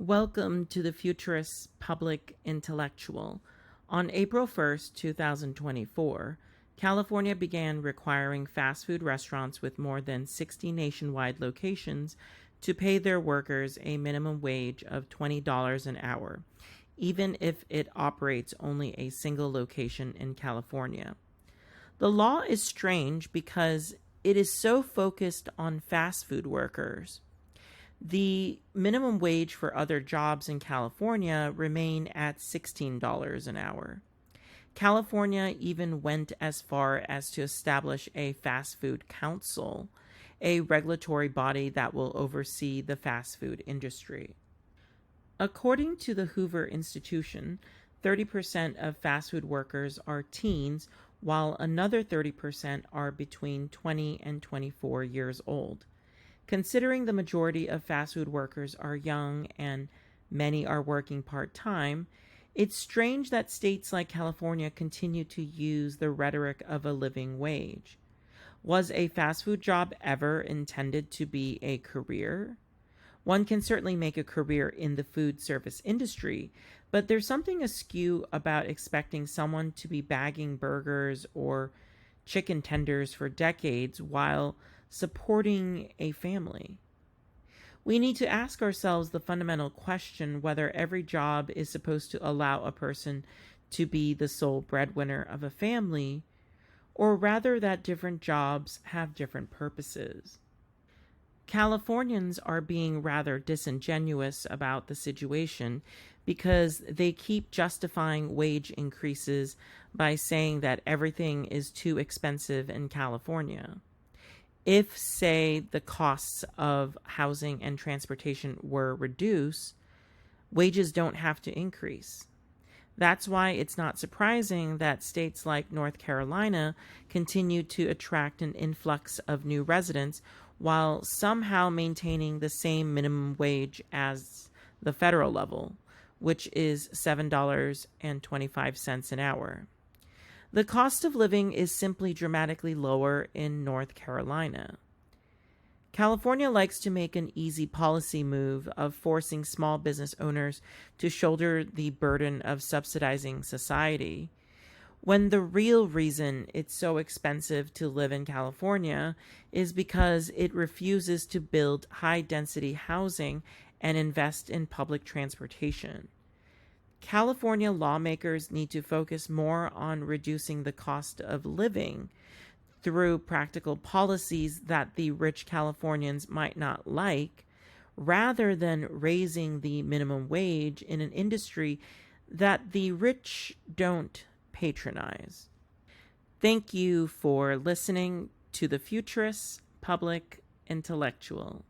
Welcome to the Futurist Public Intellectual. On April 1st, 2024, California began requiring fast food restaurants with more than 60 nationwide locations to pay their workers a minimum wage of $20 an hour, even if it operates only a single location in California. The law is strange because it is so focused on fast food workers. The minimum wage for other jobs in California remain at $16 an hour. California even went as far as to establish a fast food council, a regulatory body that will oversee the fast food industry. According to the Hoover Institution, 30% of fast food workers are teens, while another 30% are between 20 and 24 years old. Considering the majority of fast food workers are young and many are working part-time, it's strange that states like California continue to use the rhetoric of a living wage. Was a fast food job ever intended to be a career? One can certainly make a career in the food service industry, but there's something askew about expecting someone to be bagging burgers or chicken tenders for decades while supporting a family. We need to ask ourselves the fundamental question whether every job is supposed to allow a person to be the sole breadwinner of a family, or rather that different jobs have different purposes. Californians are being rather disingenuous about the situation because they keep justifying wage increases by saying that everything is too expensive in California. If, say, the costs of housing and transportation were reduced, wages don't have to increase. That's why it's not surprising that states like North Carolina continue to attract an influx of new residents while somehow maintaining the same minimum wage as the federal level, which is $7.25 an hour. The cost of living is simply dramatically lower in North Carolina. California likes to make an easy policy move of forcing small business owners to shoulder the burden of subsidizing society, when the real reason it's so expensive to live in California is because it refuses to build high-density housing and invest in public transportation. California lawmakers need to focus more on reducing the cost of living through practical policies that the rich Californians might not like, rather than raising the minimum wage in an industry that the rich don't patronize. Thank you for listening to the Futurist Public Intellectual.